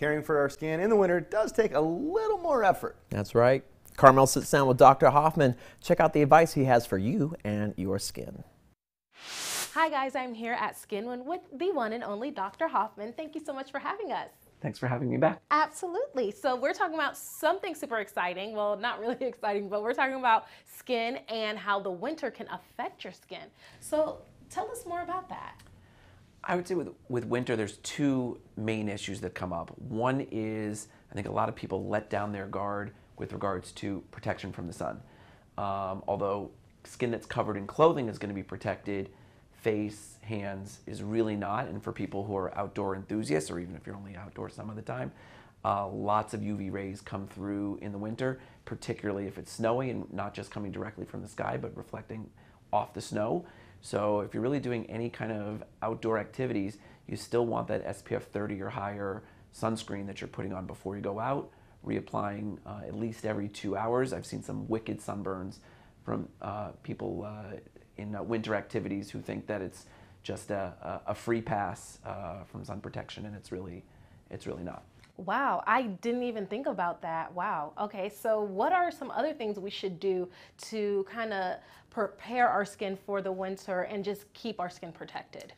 Caring for our skin in the winter does take a little more effort. That's right. Carmel sits down with Dr. Hoffman. Check out the advice he has for you and your skin. Hi guys, I'm here at SkinWin with the one and only Dr. Hoffman. Thank you so much for having us. Thanks for having me back. Absolutely. So we're talking about something super exciting. Well, not really exciting, but we're talking about skin and how the winter can affect your skin. So tell us more about that. I would say with winter, there's two main issues that come up. One is, I think a lot of people let down their guard with regards to protection from the sun. Although skin that's covered in clothing is going to be protected, face, hands is really not. And for people who are outdoor enthusiasts, or even if you're only outdoors some of the time, lots of UV rays come through in the winter, particularly if it's snowy and not just coming directly from the sky, but reflecting off the snow. So if you're really doing any kind of outdoor activities, you still want that SPF 30 or higher sunscreen that you're putting on before you go out, reapplying at least every 2 hours. I've seen some wicked sunburns from people in winter activities who think that it's just a free pass from sun protection, and it's really not. Wow, I didn't even think about that. Wow. Okay, so what are some other things we should do to kind of prepare our skin for the winter and just keep our skin protected?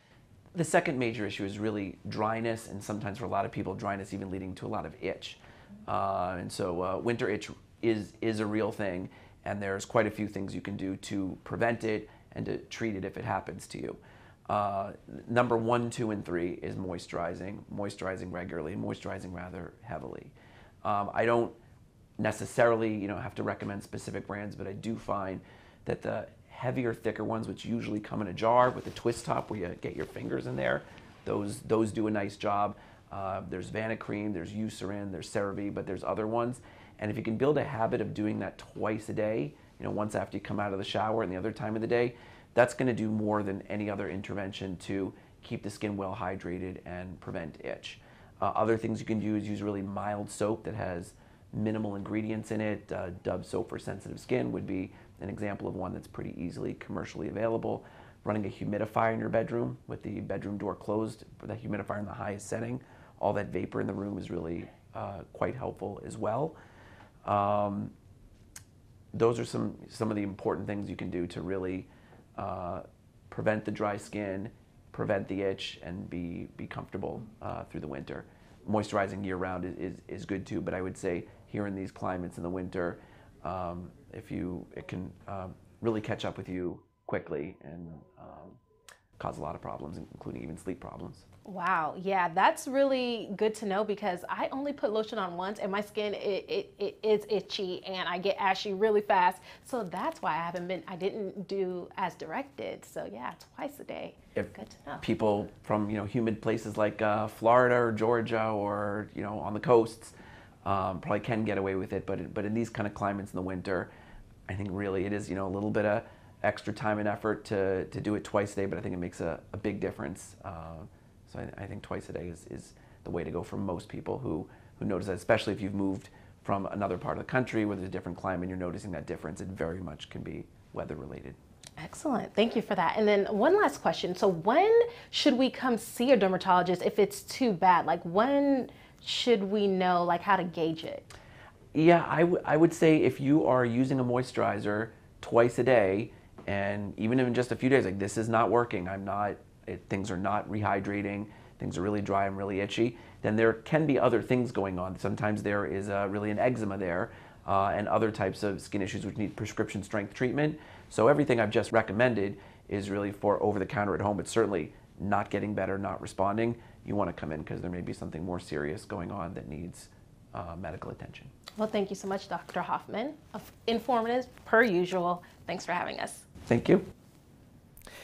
The second major issue is really dryness, and sometimes for a lot of people, dryness even leading to a lot of itch. And so winter itch is a real thing, and there's quite a few things you can do to prevent it and to treat it if it happens to you. Number 1, 2, and 3 is moisturizing regularly, moisturizing rather heavily. I don't necessarily have to recommend specific brands, but I do find that the heavier, thicker ones, which usually come in a jar with a twist top where you get your fingers in there, those do a nice job. There's Vanicream, there's Eucerin, there's CeraVe, but there's other ones. And if you can build a habit of doing that twice a day, once after you come out of the shower and the other time of the day, that's going to do more than any other intervention to keep the skin well hydrated and prevent itch. Other things you can do is use really mild soap that has minimal ingredients in it. Dove soap for sensitive skin would be an example of one that's pretty easily commercially available. Running a humidifier in your bedroom with the bedroom door closed, for the humidifier in the highest setting, all that vapor in the room is really quite helpful as well. Those are some of the important things you can do to really prevent the dry skin, prevent the itch, and be comfortable through the winter. Moisturizing year-round is good too, but I would say here in these climates in the winter, it can really catch up with you quickly and cause a lot of problems, including even sleep problems. Wow, yeah, that's really good to know, because I only put lotion on once and my skin it is itchy and I get ashy really fast. So that's why I didn't do as directed. So yeah, twice a day. Good to know. People from humid places like Florida or Georgia or on the coasts probably can get away with it, but in these kind of climates in the winter, I think really it is a little bit of extra time and effort to do it twice a day, but I think it makes a big difference. So I think twice a day is the way to go for most people who notice that, especially if you've moved from another part of the country where there's a different climate, you're noticing that difference. It very much can be weather related. Excellent, thank you for that. And then one last question. So when should we come see a dermatologist if it's too bad? Like when should we know how to gauge it? Yeah, I would say if you are using a moisturizer twice a day, and even in just a few days, like this is not working, things are not rehydrating, things are really dry and really itchy, then there can be other things going on. Sometimes there is really an eczema there and other types of skin issues which need prescription strength treatment. So everything I've just recommended is really for over the counter at home. It's certainly not getting better, not responding. You want to come in because there may be something more serious going on that needs medical attention. Well, thank you so much, Dr. Hoffman. Informative per usual. Thanks for having us. Thank you.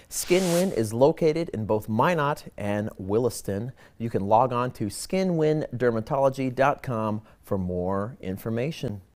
SkinWin is located in both Minot and Williston. You can log on to skinwindermatology.com for more information.